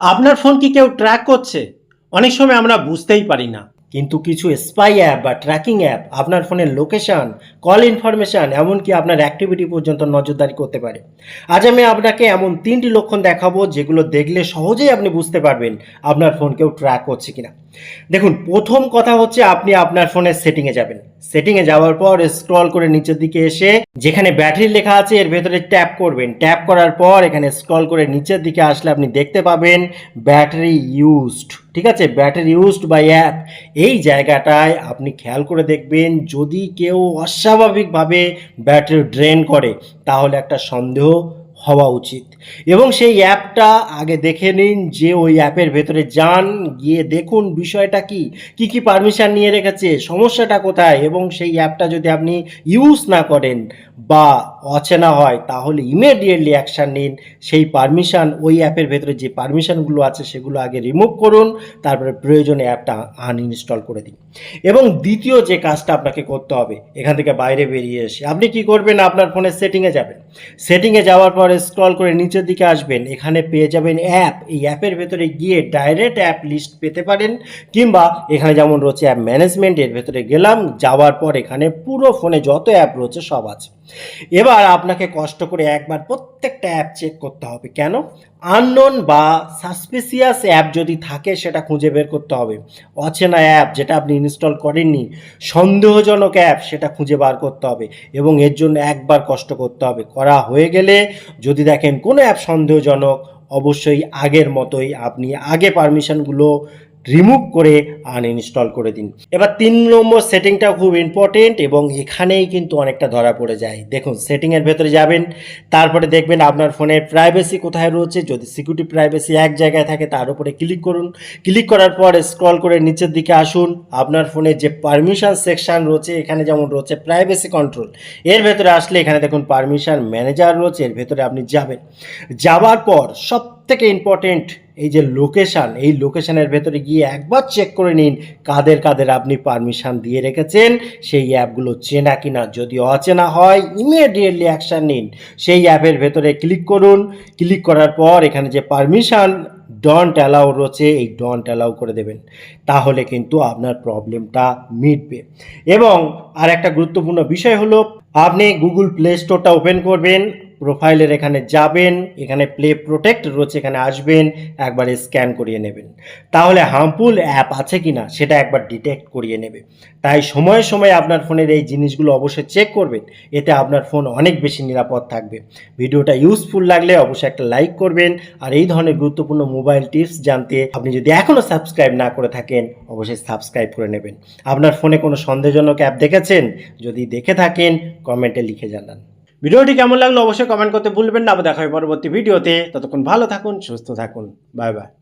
আপনার ফোন কি কেউ ট্র্যাক করছে? অনেক সময় আমরা বুঝতেই পারি না, কিন্তু কিছু স্পাই অ্যাপ বা ট্র্যাকিং অ্যাপ আপনার ফোনের লোকেশন, কল ইনফরমেশন, এমনকি আপনার অ্যাক্টিভিটি পর্যন্ত নজরদারি করতে পারে। আজ আমি আপনাকে এমন 3টি লক্ষণ দেখাবো যেগুলো দেখলে সহজেই আপনি বুঝতে পারবেন আপনার ফোন কেউ ট্র্যাক করছে কিনা। দেখুন, প্রথম কথা হচ্ছে আপনি আপনার ফোনের সেটিংয়ে যাবেন। সেটিংয়ে যাওয়ার পর স্ক্রল করে নিচের দিকে এসে যেখানে ব্যাটারি লেখা আছে এর ভেতরে ট্যাপ করবেন। ট্যাপ করার পর এখানে স্ক্রল করে নিচের দিকে আসলে আপনি দেখতে পাবেন ব্যাটারি ইউজড। ঠিক আছে, ব্যাটারি ইউজড বাই অ্যাপ। এই জায়গাটায় আপনি খেয়াল করে দেখবেন, যদি কেউ অস্বাভাবিকভাবে ব্যাটারি ড্রেন করে তাহলে একটা সন্দেহ হওয়া উচিত। এবং সেই অ্যাপটা আগে দেখে নিন, যে ওই অ্যাপের ভেতরে যান, গিয়ে দেখুন বিষয়টা কি, কি কি পারমিশন নিয়ে রেখেছে, সমস্যাটা কোথায়। এবং সেই অ্যাপটা যদি আপনি ইউজ না করেন বা অচেনা হয় তাহলে ইমিডিয়েটলি অ্যাকশান নিন। সেই পারমিশন, ওই অ্যাপের ভেতরে যে পারমিশনগুলো আছে সেগুলো আগে রিমুভ করুন, তারপরে প্রয়োজনে অ্যাপটা আনইনস্টল করে দিন। এবং দ্বিতীয় যে কাজটা আপনাকে করতে হবে, এখান থেকে বাইরে বেরিয়ে এসে আপনি কি করবেন, আপনার ফোনের সেটিংয়ে যাবেন। সেটিংয়ে যাওয়ার পর স্ক্রল করে নিচের দিকে আসবেন, এখানে পেয়ে যাবেন অ্যাপ। এই অ্যাপের ভেতরে গিয়ে ডাইরেক্ট অ্যাপ লিস্ট পেতে পারেন, কিংবা এখানে যেমন রয়েছে অ্যাপ ম্যানেজমেন্ট, এর ভেতরে গেলাম, যাওয়ার পর এখানে পুরো ফোনে যত অ্যাপ রয়েছে সব আছে। এবার আপনাকে কষ্ট করে একবার প্রত্যেকটা অ্যাপ চেক করতে হবে। কেন? আননোন বা সাসপিসিয়াস অ্যাপ যদি থাকে সেটা খুঁজে বের করতে হবে। অচেনা অ্যাপ যেটা আপনি ইনস্টল করেননি, সন্দেহজনক অ্যাপ, সেটা খুঁজে বার করতে হবে। এবং এর জন্য একবার কষ্ট করতে হবে। করা হয়ে গেলে যদি দেখেন কোনো অ্যাপ সন্দেহজনক, অবশ্যই আগের মতোই আপনি আগে পারমিশনগুলো রিমুভ করে আনইনস্টল করে দিন। এবার 3 নম্বর সেটিংটা খুব ইম্পর্টেন্ট, এবং এখানেই কিন্তু অনেকটা ধরা পড়ে যায়। দেখুন, সেটিংয়ের ভেতরে যাবেন, তারপরে দেখবেন আপনার ফোনের প্রাইভেসি কোথায় রয়েছে। যদি সিকিউরিটি প্রাইভেসি এক জায়গায় থাকে তার উপরে ক্লিক করুন। ক্লিক করার পর স্ক্রল করে নিচের দিকে আসুন। আপনার ফোনের যে পারমিশন সেকশন রয়েছে, এখানে যেমন রয়েছে প্রাইভেসি কন্ট্রোল, এর ভেতরে আসলে এখানে দেখুন পারমিশন ম্যানেজার রয়েছে, এর ভেতরে আপনি যাবেন। যাওয়ার পর সব থেকে ইম্পর্টেন্ট এই যে লোকেশান, এই লোকেশানের ভেতরে গিয়ে একবার চেক করে নিন কাদের কাদের আপনি পারমিশন দিয়ে রেখেছেন, সেই অ্যাপগুলো চেনা কিনা। যদি অচেনা হয় ইমিডিয়েটলি অ্যাকশান নিন। সেই অ্যাপের ভেতরে ক্লিক করুন। ক্লিক করার পর এখানে যে পারমিশন ডন্ট অ্যালাউ রয়েছে, এই ডন্ট অ্যালাউ করে দেবেন। তাহলে কিন্তু আপনার প্রবলেমটা মিটবে। এবং আর একটা গুরুত্বপূর্ণ বিষয় হলো, আপনি গুগল প্লে স্টোরটা ওপেন করবেন, প্রোফাইলের এখানে যাবেন, এখানে প্লে প্রোটেক্ট রয়েছে, এখানে আসবেন, একবার স্ক্যান করিয়ে নেবেন। তাহলে হার্মফুল অ্যাপ আছে কিনা সেটা একবার ডিটেক্ট করিয়ে নেবে। তাই সময়ে সময়ে আপনার ফোনের এই জিনিসগুলো অবশ্যই চেক করবেন, এতে আপনার ফোন অনেক বেশি নিরাপদ থাকবে। ভিডিওটা ইউজফুল লাগলে অবশ্যই একটা লাইক করবেন। আর এই ধরনের গুরুত্বপূর্ণ মোবাইল টিপস জানতে আপনি যদি এখনও সাবস্ক্রাইব না করে থাকেন অবশ্যই সাবস্ক্রাইব করে নেবেন। আপনার ফোনে কোনো সন্দেহজনক অ্যাপ দেখেছেন? যদি দেখে থাকেন কমেন্টে লিখে জানান। ভিডিওটি কেমন লাগলো অবশ্যই কমেন্ট করতে ভুলবেন না। আবার দেখা হবে পরবর্তী ভিডিওতে। ততক্ষণ ভালো থাকুন, সুস্থ থাকুন। Bye bye.